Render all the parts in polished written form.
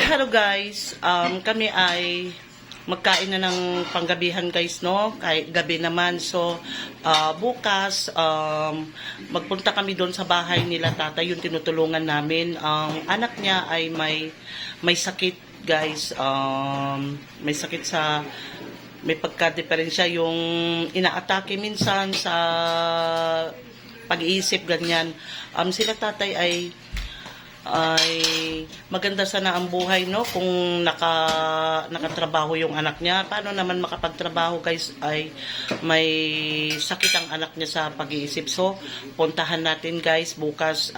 Hello guys, kami ay magkain na ng panggabihan guys, no? Kahit gabi naman. So, bukas, magpunta kami doon sa bahay nila tatay, yung tinutulungan namin. Ang anak niya ay may sakit guys. May sakit may pagka-diferensya yung inaatake minsan sa pag-iisip, ganyan. Sila tatay ay maganda sana ang buhay, no, kung nakatrabaho yung anak niya. Paano naman makapagtrabaho guys, ay may sakit ang anak niya sa pag-iisip. So puntahan natin guys bukas.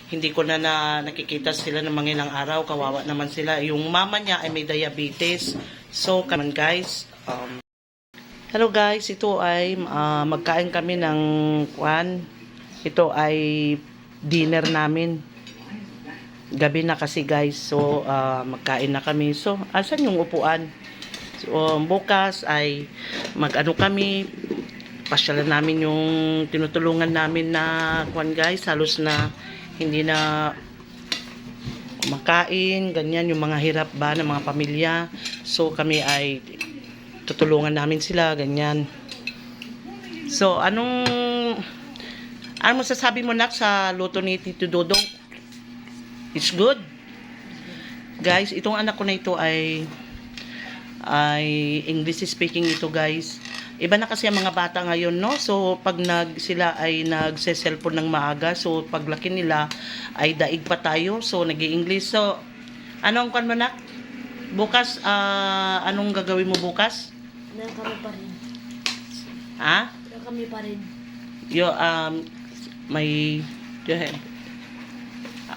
Hindi ko na nakikita sila ng mga ilang araw, kawawa naman sila. Yung mama niya ay may diabetes. So come on guys. Hello guys, ito ay magkain kami ng kwan. Ito ay dinner namin. Gabi na kasi guys. So, magkain na kami. So, asan yung upuan? So, bukas ay mag-ano kami. Pasyalan namin yung tinutulungan namin na kwan guys. Halos na hindi na kumakain. Ganyan yung mga hirap ba ng mga pamilya. So, kami ay tutulungan namin sila. Ganyan. So, ano masasabi mo nak sa luto ni Tito Dodong? It's good. Guys, itong anak ko na ito ay English speaking ito guys. Iba na kasi ang mga bata ngayon, no? So pag sila ay nagse-cellphone ng maaga, so paglaki nila ay daig pa tayo. So nag-i-English. So anong kan mo nak? Bukas anong gagawin mo bukas? Kami pa rin. Ha? Kami pa rin. Yo may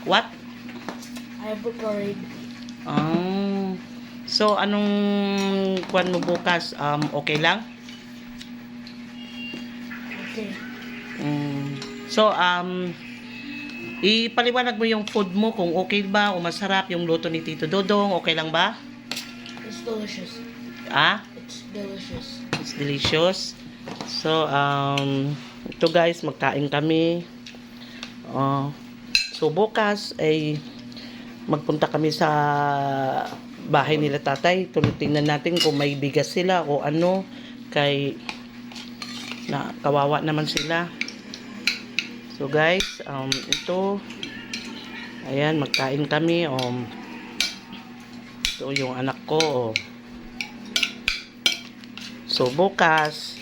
what? I have a parade. So anong kwan mo bukas? Okay lang? Okay. So ipaliwanag mo yung food mo kung okay ba o masarap yung luto ni Tito Dodong. Okay lang ba? It's delicious. It's delicious. It's delicious. So ito guys, magkain kami. So bukas ay magpunta kami sa bahay nila tatay. Tingnan natin kung may bigas sila o ano, kay na kawawa naman sila. So guys, ito ayan, magkain kami. Ito yung anak ko. So bukas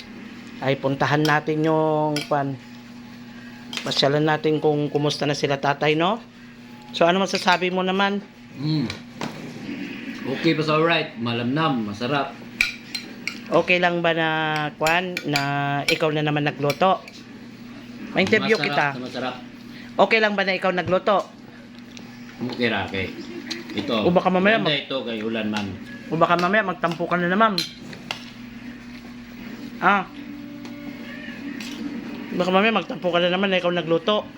ay puntahan natin yung pasyalan natin kung kumusta na sila tatay, no? So ano masasabi mo naman? Okay pa sa alright, malamnam, masarap. Okay lang ba na na ikaw na naman nagluto? Ma-interview kita. Masarap. Okay lang ba na ikaw nagluto? Okay ra kay. Ito. O baka mamaya ito kay ulan man. O baka mamaya magtampo ka na naman. Baka mamaya magtampo ka na naman na ikaw nagluto.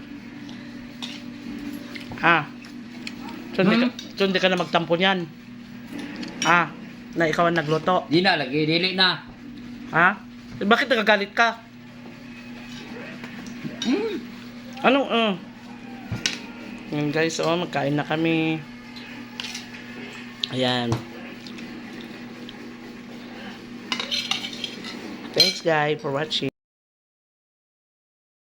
So hindi ka na magtampo niyan. Na ikaw ang nagluto. Di na lagi, dili na. Bakit nagagalit ka? Anong Yan guys, magkain na kami. Ayan. Thanks guys for watching.